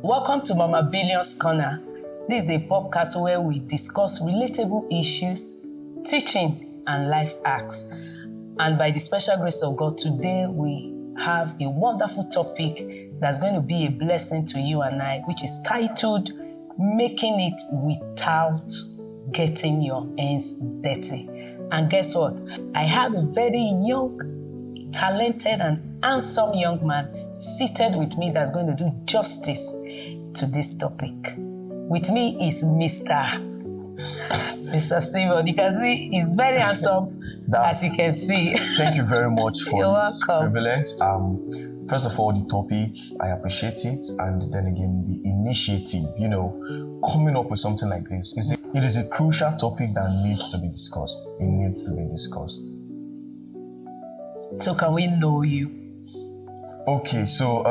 Welcome to Mama Billion's Corner. This is a podcast where we discuss relatable issues, teaching, and life hacks. And by the special grace of God, today we have a wonderful topic that's going to be a blessing to you and I, which is titled, Making It Without Getting Your Hands Dirty. And guess what? I have a very young, talented, and handsome young man seated with me that's going to do justice to this topic. With me is Mr. Simon. You can see he's very handsome, as you can see. Thank you very much for You're this welcome. privilege. First of all, the topic, I appreciate it. And then again, the initiative, coming up with something like this. It is a crucial topic that needs to be discussed. It needs to be discussed. So can we know you? Okay, so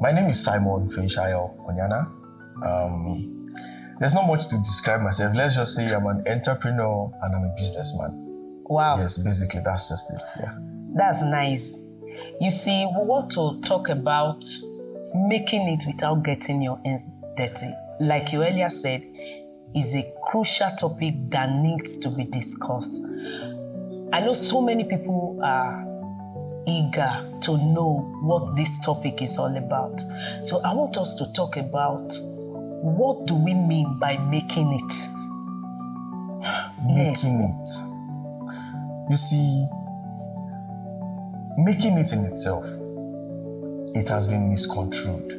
my name is Simon Feishayo Onyana. There's not much to describe myself. Let's just say I'm an entrepreneur and I'm a businessman. Wow. Yes, basically, that's just it. Yeah. That's nice. You see, we want to talk about making it without getting your hands dirty. Like you earlier said, is a crucial topic that needs to be discussed. I know so many people are eager to know what this topic is all about. So I want us to talk about what do we mean by making it? Making it. You see, making it in itself, it has been misconstrued.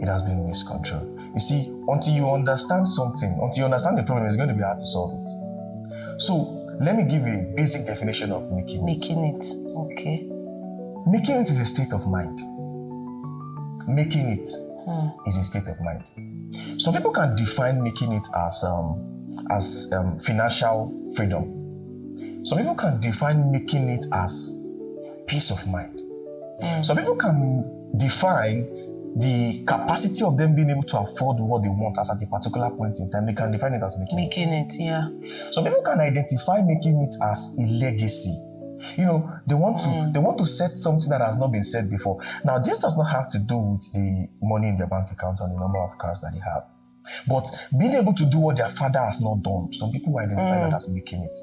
It has been misconstrued. You see, until you understand something, until you understand the problem, it's going to be hard to solve it. So, let me give you a basic definition of making it. Making it, okay. Making it is a state of mind. Making it is a state of mind. Some people can define making it as financial freedom. Some people can define making it as peace of mind. Some people can define the capacity of them being able to afford what they want at a particular point in time. They can define it as making it. Yeah. Some people can identify making it as a legacy. They want to set something that has not been said before. Now, this does not have to do with the money in their bank account or the number of cars that they have. But being able to do what their father has not done, some people will identify that as making it.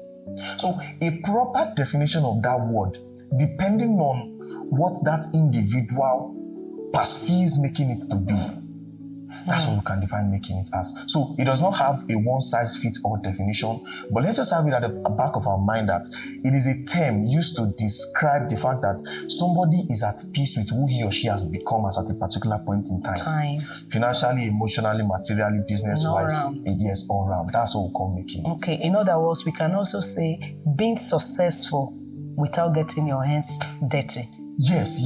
So, a proper definition of that word, depending on what that individual perceives making it to be, that's what we can define making it as. So it does not have a one-size-fits-all definition, but let's just have it at the back of our mind that it is a term used to describe the fact that somebody is at peace with who he or she has become at a particular point in time. Financially, emotionally, materially, business-wise. Yes, all around. That's what we call making it. Okay, in other words, we can also say being successful without getting your hands dirty. Yes.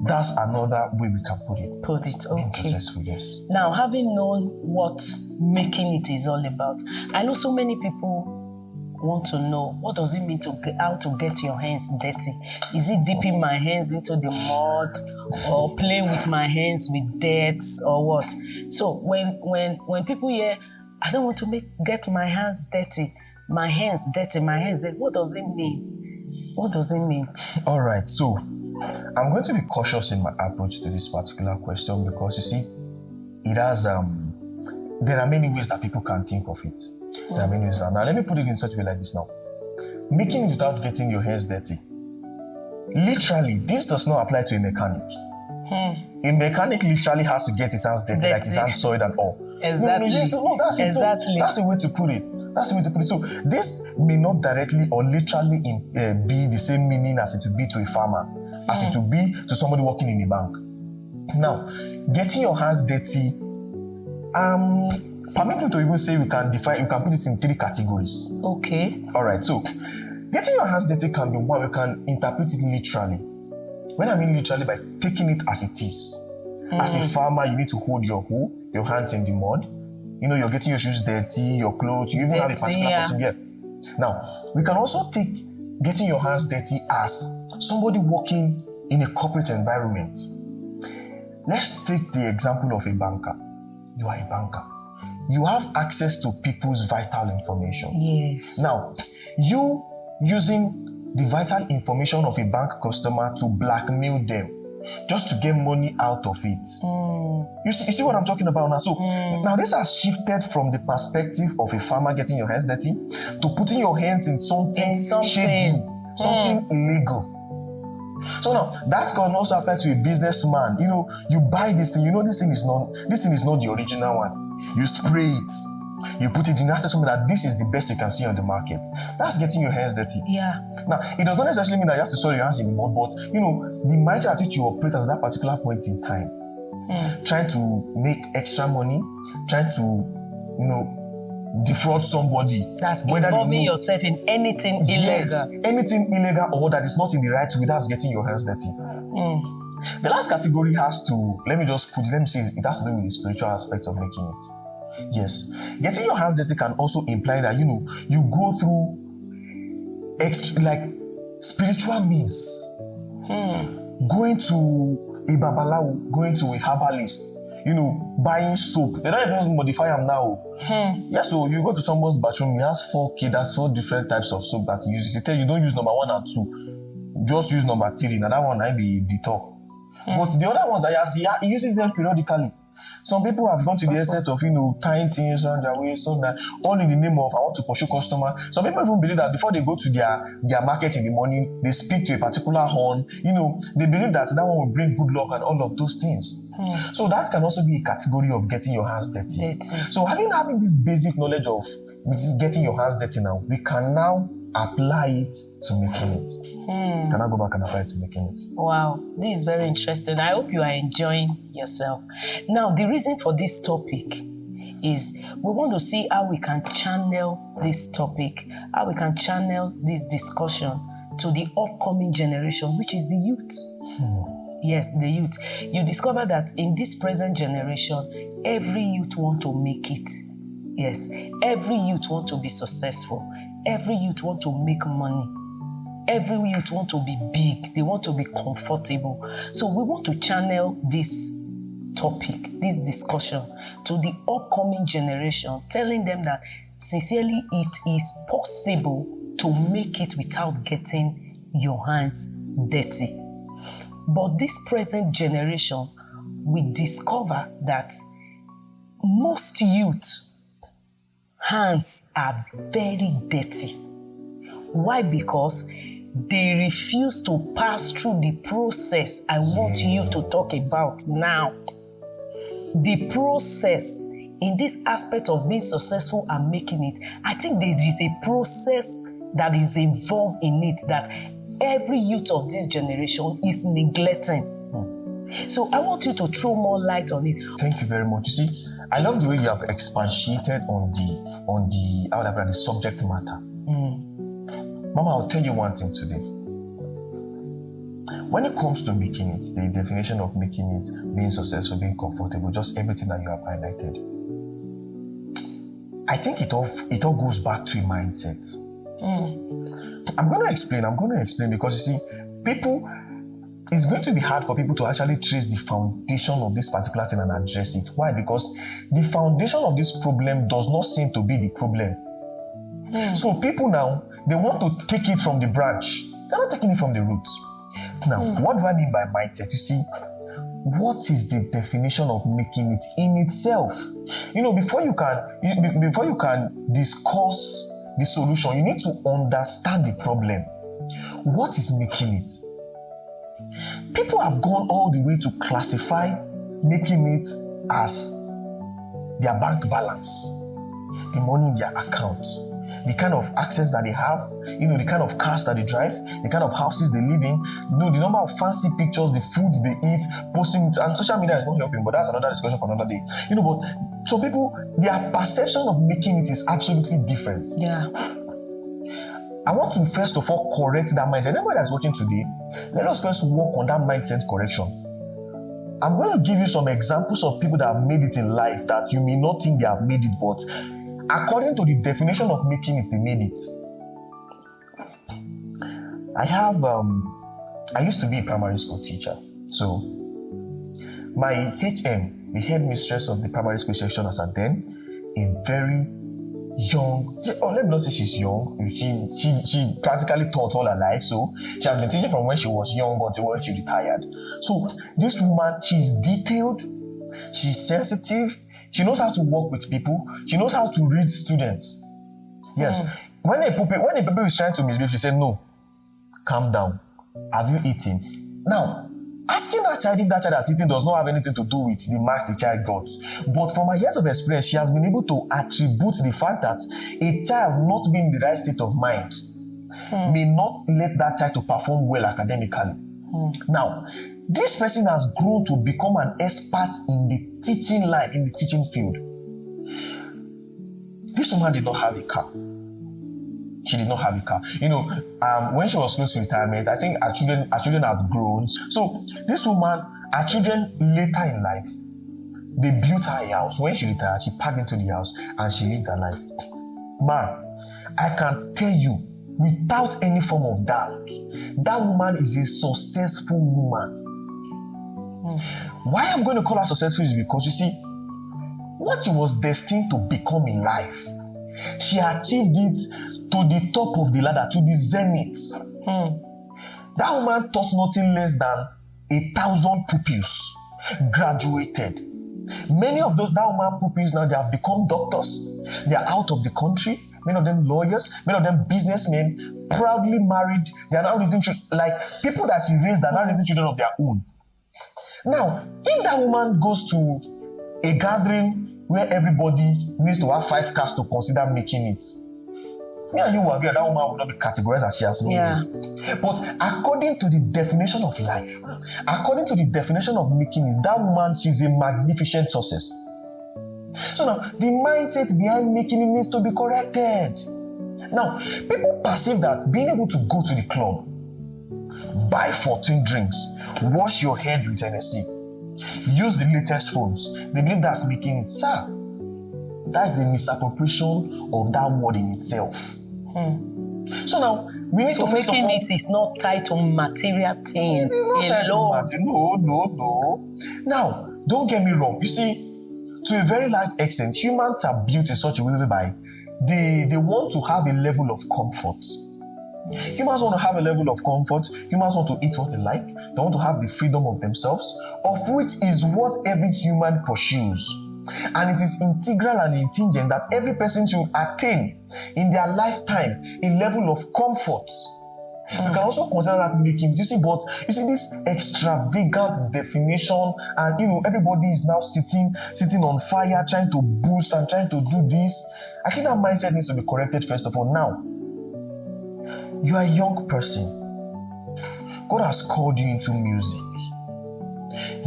That's another way we can put it. Okay. Successful, yes. Now, having known what making it is all about, I know so many people want to know what does it mean how to get your hands dirty. Is it dipping my hands into the mud or playing with my hands with dirt or what? So when people hear, I don't want to get my hands dirty, my hands dirty, what does it mean? What does it mean? All right, so I'm going to be cautious in my approach to this particular question because you see, it has there are many ways that people can think of it. There are many ways. Now let me put it in such a way like this now. Making it without getting your hands dirty. Literally, this does not apply to a mechanic. A mechanic literally has to get his hands dirty. Like his hands soiled and all. Exactly. That's it. So that's the way to put it. So this may not directly or literally be the same meaning as it would be to a farmer, as it would be to somebody working in a bank. Now, getting your hands dirty, permit me to even say we can put it in 3 categories. Okay. All right, so getting your hands dirty can be one, we can interpret it literally. When I mean literally, by taking it as it is. As a farmer, you need to hold your hands in the mud. You're getting your shoes dirty, your clothes, you even have a particular person here. Now, we can also take getting your hands dirty as somebody working in a corporate environment. Let's take the example of a banker. You are a banker. You have access to people's vital information. Yes. Now, you using the vital information of a bank customer to blackmail them just to get money out of it. You see what I'm talking about now? So now this has shifted from the perspective of a farmer getting your hands dirty to putting your hands in something shady, something illegal. So now that can also apply to a businessman. You know, you buy this thing, you know this thing is not the original one. You spray it, you put it in after something that this is the best you can see on the market. That's getting your hands dirty. Yeah. Now, it does not necessarily mean that you have to soil your hands in the mud, but you know, the mindset at which you operate at that particular point in time, trying to make extra money, trying to, you know, defraud somebody. That's involving yourself in anything illegal. Yes, anything illegal or that is not in the right way, that's getting your hands dirty. The last category has to, let me say, it has to do with the spiritual aspect of making it. Yes, getting your hands dirty can also imply that, you know, you go through spiritual means. Going to a babalawo, going to a herbalist, you know, buying soap. They don't even modify them now. Yeah, so you go to someone's bathroom, he has 4 different types of soap that he uses. He tell you don't use number 1 and 2, just use number 3. Now that one might be the top. But the other ones that he uses them periodically. Some people have gone to the extent of, you know, tying things around their waist, so that all in the name of I want to pursue customer. Some people even believe that before they go to their market in the morning, they speak to a particular horn. You know, they believe that one will bring good luck and all of those things. So that can also be a category of getting your hands dirty. So having this basic knowledge of getting your hands dirty now, we can now apply it to making it. Can I go back and apply it to making it? Wow, this is very interesting. I hope you are enjoying yourself. Now, the reason for this topic is we want to see how we can channel this topic, how we can channel this discussion to the upcoming generation, which is the youth. Yes, the youth. You discover that in this present generation, every youth want to make it. Yes, every youth want to be successful. Every youth want to make money. Every youth want to be big. They want to be comfortable. So we want to channel this topic, this discussion to the upcoming generation, telling them that sincerely it is possible to make it without getting your hands dirty. But this present generation, we discover that most youth hands are very dirty. Why? Because they refuse to pass through the process I want you to talk about now. The process in this aspect of being successful and making it, I think there is a process that is involved in it that every youth of this generation is neglecting. So I want you to throw more light on it. Thank you very much. You see, I love the way you have expatiated on the subject matter. Mama, I'll tell you one thing today. When it comes to making it, the definition of making it, being successful, being comfortable, just everything that you have highlighted, I think it all goes back to a mindset. I'm going to explain because you see, it's going to be hard for people to actually trace the foundation of this particular thing and address it. Why? Because the foundation of this problem does not seem to be the problem. So people now, they want to take it from the branch. They're not taking it from the roots. Now, what do I mean by mindset? You see, what is the definition of making it in itself? You know, before you can discuss the solution, you need to understand the problem. What is making it? People have gone all the way to classify making it as their bank balance, the money in their account, the kind of access that they have, you know, the kind of cars that they drive, the kind of houses they live in, you know, the number of fancy pictures, the food they eat, posting it, and social media is not helping, but that's another discussion for another day. You know, but some people, their perception of making it is absolutely different. Yeah. I want to first of all correct that mindset. Anybody that's watching today, let us first work on that mindset correction. I'm going to give you some examples of people that have made it in life that you may not think they have made it, but according to the definition of making it, they made it. I used to be a primary school teacher. So my HM, the headmistress of the primary school section as at then, a very let me not say she's young. She practically taught all her life, so she has been teaching from when she was young until when she retired. So this woman, she's detailed, she's sensitive, she knows how to work with people, she knows how to read students. Yes. When a pupil is trying to misbehave, she said, no, calm down. Have you eaten? Now, asking that child if that child has eaten does not have anything to do with the marks the child got. But from her years of experience, she has been able to attribute the fact that a child not being in the right state of mind may not let that child to perform well academically. Now, this person has grown to become an expert in the teaching line, in the teaching field. This woman did not have a car. She did not have a car. When she was close to retirement, I think her children had grown. So this woman, her children later in life, they built her a house. When she retired, she packed into the house and she lived her life. Man, I can tell you, without any form of doubt, that woman is a successful woman. Why I'm going to call her successful is because, you see, what she was destined to become in life, she achieved it to the top of the ladder, to the zenith. That woman taught nothing less than 1,000 pupils, graduated. Many of that woman pupils now, they have become doctors. They are out of the country. Many of them lawyers, many of them businessmen, proudly married. They are now raising children. Like people that she raised are now raising children of their own. Now, if that woman goes to a gathering where everybody needs to have 5 cars to consider making it, me and you will agree that woman will not be categorized as she has made it. But according to the definition of life, according to the definition of making it, that woman, she's a magnificent success. So now, the mindset behind making it needs to be corrected. Now, people perceive that being able to go to the club, buy 14 drinks, wash your head with Hennessy, use the latest phones, they believe that's making it. Sir, that is a misappropriation of that word in itself. So now, we need to first of all, making it is not tied to material things. It is not tied to material. No. Now, don't get me wrong. You see, to a very large extent, humans are built in such a way whereby they want to have a level of comfort. Humans want to have a level of comfort. Humans want to eat what they like. They want to have the freedom of themselves, of which is what every human pursues. And it is integral and intingent that every person should attain in their lifetime a level of comfort. You can also consider that making, you see this extravagant definition, and everybody is now sitting on fire, trying to boost and trying to do this. I think that mindset needs to be corrected first of all. Now, you are a young person. God has called you into music.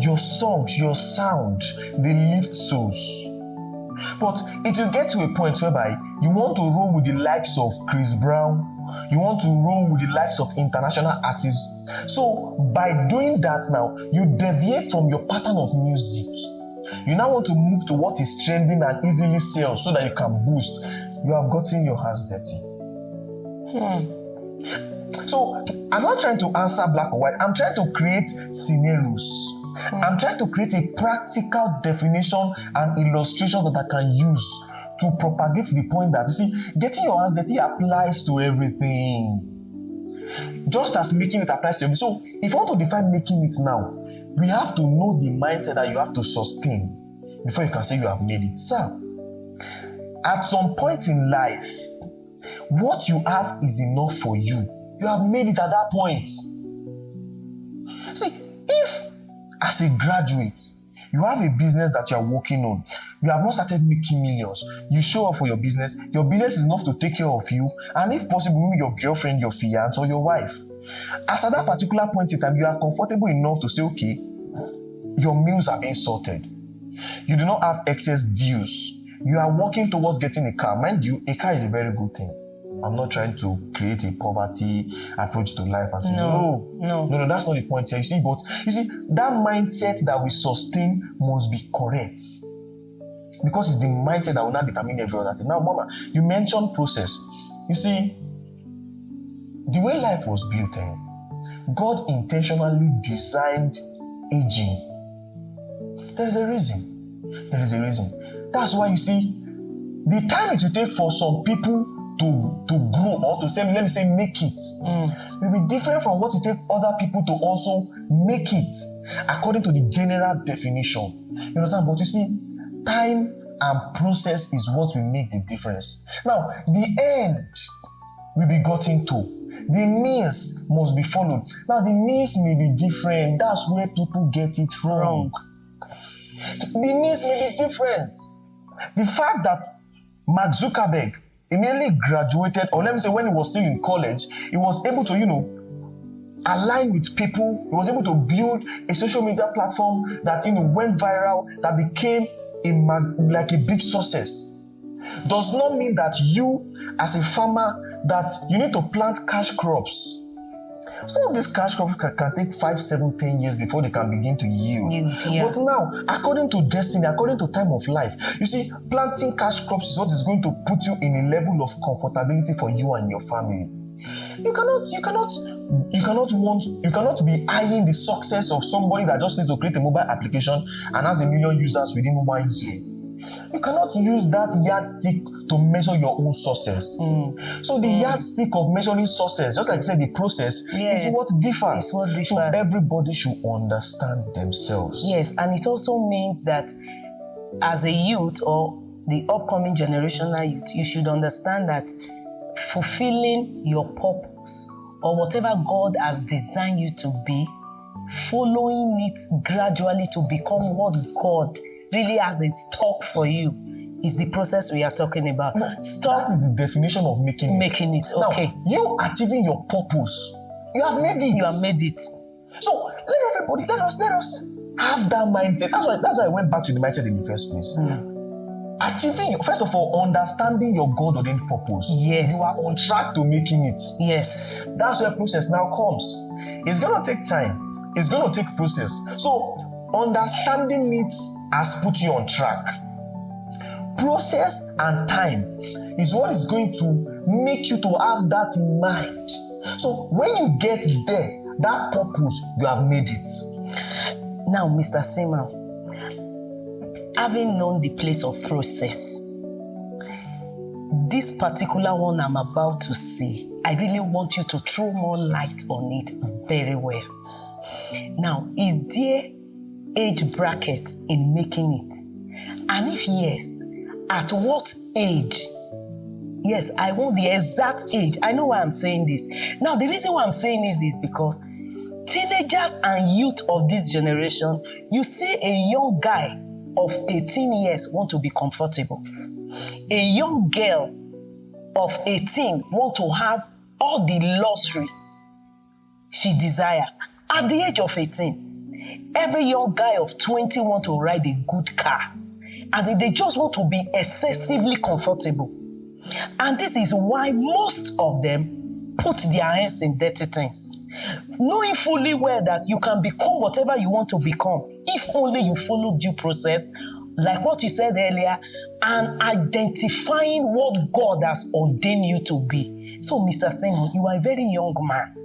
Your songs, your sound, they lift souls. But it will get to a point whereby you want to roll with the likes of Chris Brown, you want to roll with the likes of international artists. So by doing that now, you deviate from your pattern of music. You now want to move to what is trending and easily sells so that you can boost. You have gotten your hands dirty. So I'm not trying to answer black or white. I'm trying to create scenarios. I'm trying to create a practical definition and illustration that I can use to propagate the point that, you see, getting your hands dirty applies to everything. Just as making it applies to everything. So if you want to define making it now, we have to know the mindset that you have to sustain before you can say you have made it. Sir, at some point in life, what you have is enough for you. You have made it at that point. See, if as a graduate, you have a business that you are working on, you have not started making millions, you show up for your business is enough to take care of you, and if possible, maybe your girlfriend, your fiancé, or your wife. As at that particular point in time, you are comfortable enough to say, okay, your meals are being sorted. You do not have excess dues. You are working towards getting a car. Mind you, a car is a very good thing. I'm not trying to create a poverty approach to life and say, no, that's not the point here. You see, that mindset that we sustain must be correct. Because it's the mindset that will not determine every other thing. Now, Mama, you mentioned process. You see, the way life was built, God intentionally designed aging. There is a reason. That's why you see, the time it will take for some people to grow or to say, let me say, make it, will be different from what it take other people to also make it according to the general definition. You understand? But you see, time and process is what will make the difference. Now, the end will be gotten to. The means must be followed. Now, the means may be different. That's where people get it wrong. The means may be different. The fact that Mark Zuckerberg immediately graduated, or let me say when he was still in college, he was able to, align with people. He was able to build a social media platform that, went viral, that became a big success. Does not mean that you, as a farmer, that you need to plant cash crops. Some of these cash crops can take 5, 7, 10 years before they can begin to yield. Yeah. But now, according to destiny, according to time of life, you see, planting cash crops is what is going to put you in a level of comfortability for you and your family. You cannot be eyeing the success of somebody that just needs to create a mobile application and has 1 million users within 1 year. You cannot use that yardstick to measure your own success. So the yardstick of measuring success, just like you said, the process, is what differs. So everybody should understand themselves. Yes, and it also means that as a youth or the upcoming generational youth, you should understand that fulfilling your purpose or whatever God has designed you to be, following it gradually to become what God really has in stock for you, is the process we are talking about. That is the definition of making it. Okay. Now, you achieving your purpose, you have made it. You have made it. So let us have that mindset. That's why I went back to the mindset in the first place. Achieving, first of all, understanding your God-ordained purpose. Yes. You are on track to making it. Yes. That's where process now comes. It's going to take time. It's going to take process. So, understanding it has put you on track. Process and time is what is going to make you to have that in mind. So, when you get there, that purpose, you have made it. Now, Mr. Simon, having known the place of process, this particular one I'm about to say, I really want you to throw more light on it very well. Now, is there age bracket in making it? And if yes, at what age? Yes, I want the exact age. I know why I'm saying this. Now, the reason why I'm saying this is because teenagers and youth of this generation, you see a young guy of 18 years want to be comfortable. A young girl of 18 want to have all the luxury she desires. At the age of 18, every young guy of 20 want to ride a good car. And they just want to be excessively comfortable. And this is why most of them put their hands in dirty things, knowing fully well that you can become whatever you want to become if only you follow due process, like what you said earlier, and identifying what God has ordained you to be. So, Mr. Simon, you are a very young man.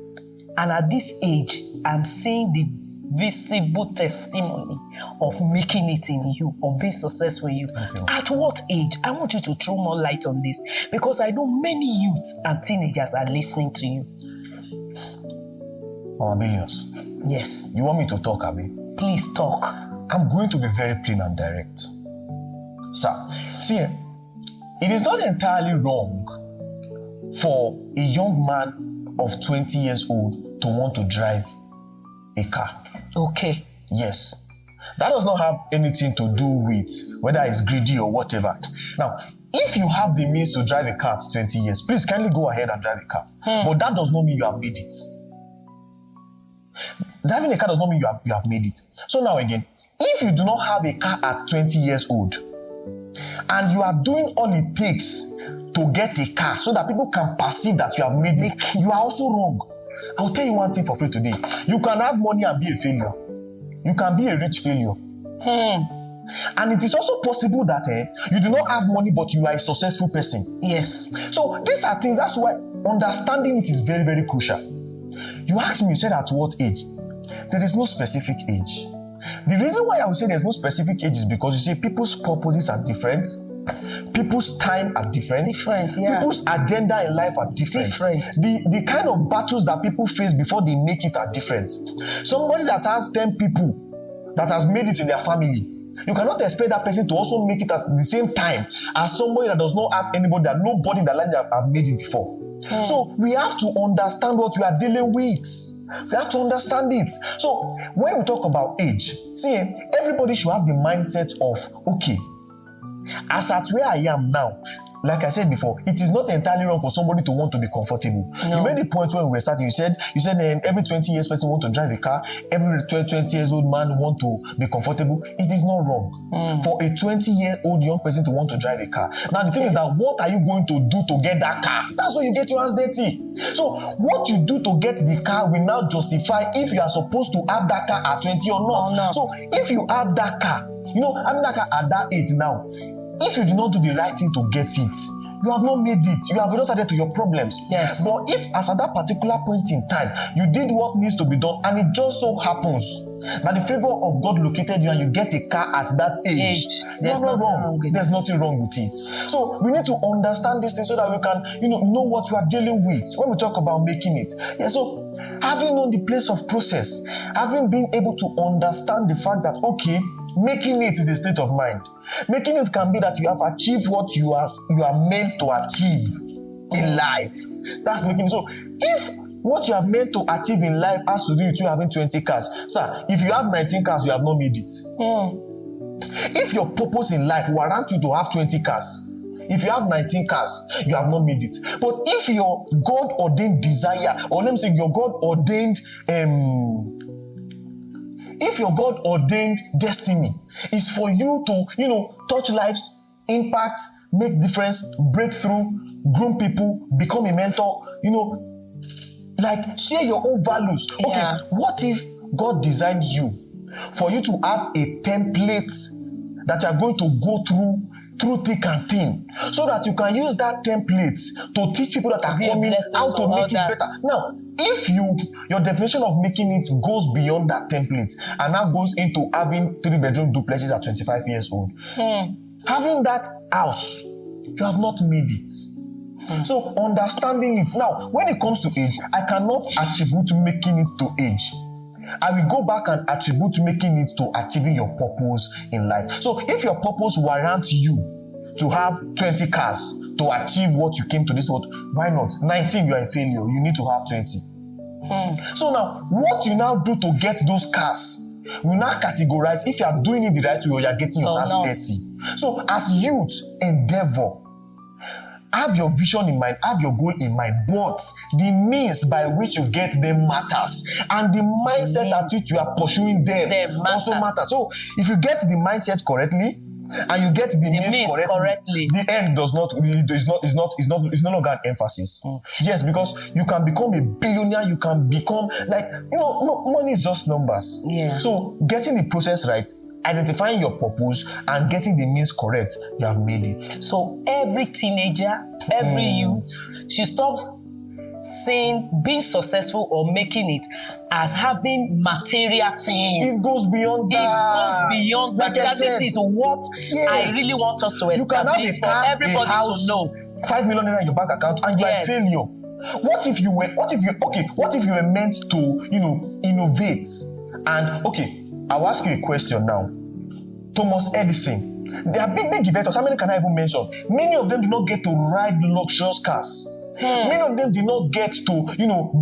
And at this age, I'm seeing the visible testimony of making it in you, of being successful in you. At what age? I want you to throw more light on this, because I know many youths and teenagers are listening to you. Millions. Yes. You want me to talk, Abi? Please talk. I'm going to be very plain and direct. Sir, see, it is not entirely wrong for a young man of 20 years old to want to drive a car. Okay. Yes. That does not have anything to do with whether it's greedy or whatever. Now, if you have the means to drive a car at 20 years, please kindly go ahead and drive a car. But that does not mean you have made it. Driving a car does not mean you have made it. So now again, if you do not have a car at 20 years old, and you are doing all it takes to get a car so that people can perceive that you have made it, you are also wrong. I'll tell you one thing for free today. You can have money and be a failure. You can be a rich failure. And it is also possible that you do not have money, but you are a successful person. Yes. So these are things, that's why understanding it is very, very crucial. You asked me, you said at what age? There is no specific age. The reason why I would say there's no specific age is because you see, people's purposes are different. People's time are different. Yeah. People's agenda in life are different. The kind of battles that people face before they make it are different. Somebody that has 10 people that has made it in their family, you cannot expect that person to also make it at the same time as somebody that does not have anybody, that nobody in the land have made it before. So we have to understand what we are dealing with. We have to understand it. So when we talk about age, see, everybody should have the mindset of, okay, as at where I am now, like I said before, it is not entirely wrong for somebody to want to be comfortable. No. You made the point when we were starting, you said every 20 years person want to drive a car, every 20 years old man want to be comfortable. It is not wrong for a 20-year-old young person to want to drive a car. Now the thing is that, what are you going to do to get that car? That's why you get your hands dirty. So what you do to get the car will now justify if you are supposed to have that car at 20 or not. So if you have that car, having that car at that age now, if you do not do the right thing to get it, you have not made it. You have not added to your problems. Yes. But if, as at that particular point in time, you did what needs to be done, and it just so happens that the favor of God located you and you get a car at that age, there's nothing wrong with it. There's nothing wrong with it. So we need to understand this thing so that we can, know what we are dealing with when we talk about making it. Yeah. So having known the place of process, having been able to understand the fact that, okay, making it is a state of mind. Making it can be that you have achieved what you are meant to achieve in life. That's making it. So if what you have meant to achieve in life has to do with you having 20 cars, sir, if you have 19 cars, you have not made it. If your purpose in life warrants you to have 20 cars, if you have 19 cars, you have not made it. But if your God-ordained desire, or let me say your God-ordained if your God-ordained destiny is for you to, touch lives, impact, make difference, break through, groom people, become a mentor, like share your own values. Okay, what if God designed you for you to have a template that you are going to go through thick and thin, so that you can use that template to teach people that are coming how to make it better. Now, if your definition of making it goes beyond that template and now goes into having 3-bedroom duplexes at 25 years old, having that house, you have not made it. So understanding it. Now, when it comes to age, I cannot attribute making it to age. I will go back and attribute making it to achieving your purpose in life. So if your purpose warrants you to have 20 cars to achieve what you came to this world, why not? 19, you are a failure. You need to have 20. So now, what you now do to get those cars will now categorize if you are doing it the right way or you are getting your hands dirty. So as youth, endeavor. Have your vision in mind, have your goal in mind, but the means by which you get them matters, and the mindset at which you are pursuing them also matters. So if you get the mindset correctly and you get the means correctly, the end is no longer an emphasis. Yes, because you can become a billionaire, you can become money is just numbers. So getting the process right, identifying your purpose and getting the means correct, you have made it. So every teenager, every youth should stop seeing being successful or making it as having material things. It goes beyond that. It goes beyond that. This is what I really want us to establish for everybody to know. 5 million naira in your bank account and you are a failure. What if you were meant to, innovate? And I'll ask you a question now. Thomas Edison, they are big inventors. How many can I even mention? Many of them did not get to ride luxurious cars. Many of them did not get to,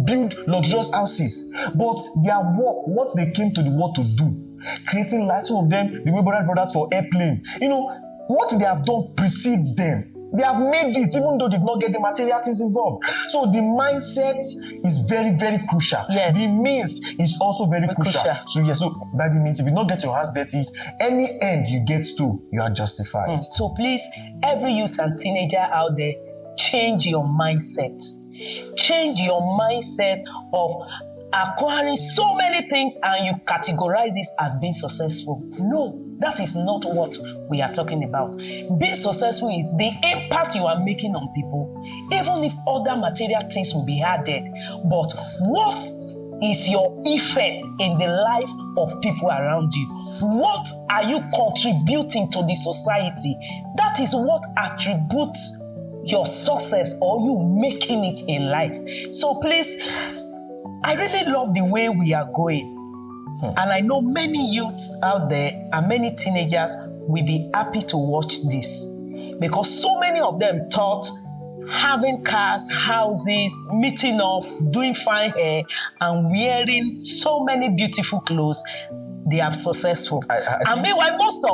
build luxurious houses. But their work, what they came to the world to do, creating life. Some of them, they were brothers for airplane. What they have done precedes them. They have made it, even though they did not get the material things involved. So the mindset is very, very crucial. Yes. The means is also very crucial. So by the means, if you don't get your hands dirty, any end you get to, you are justified. So please, every youth and teenager out there, change your mindset. Change your mindset of acquiring so many things and you categorize this as being successful. No. That is not what we are talking about. Being successful is the impact you are making on people, even if other material things will be added. But what is your effect in the life of people around you. What are you contributing to the society? That is what attributes your success or you making it in life. So please, I really love the way we are going. And I know many youths out there and many teenagers will be happy to watch this, because so many of them thought having cars, houses, meeting up, doing fine hair, and wearing so many beautiful clothes, they are successful. And meanwhile, most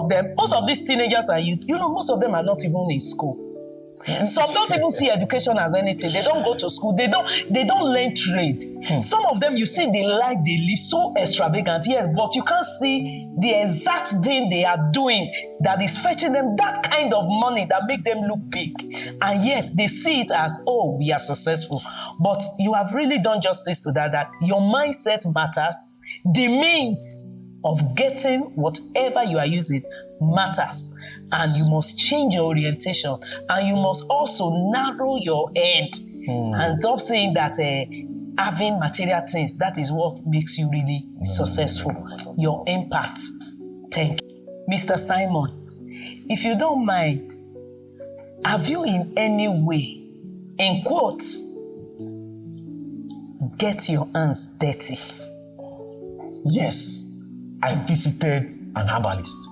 of these teenagers and youth, most of them are not even in school. Some don't even see education as anything. They don't go to school. They don't learn trade. Some of them, you see the life they live so extravagant, yes, but you can't see the exact thing they are doing that is fetching them that kind of money that make them look big. And yet they see it as, oh, we are successful. But you have really done justice to that your mindset matters. The means of getting whatever you are using matters. And you must change your orientation, and you must also narrow your head and stop saying that having material things, that is what makes you really successful. Your impact. Thank you. Mr. Simon, if you don't mind, have you in any way, in quotes, get your hands dirty? Yes, I visited an herbalist.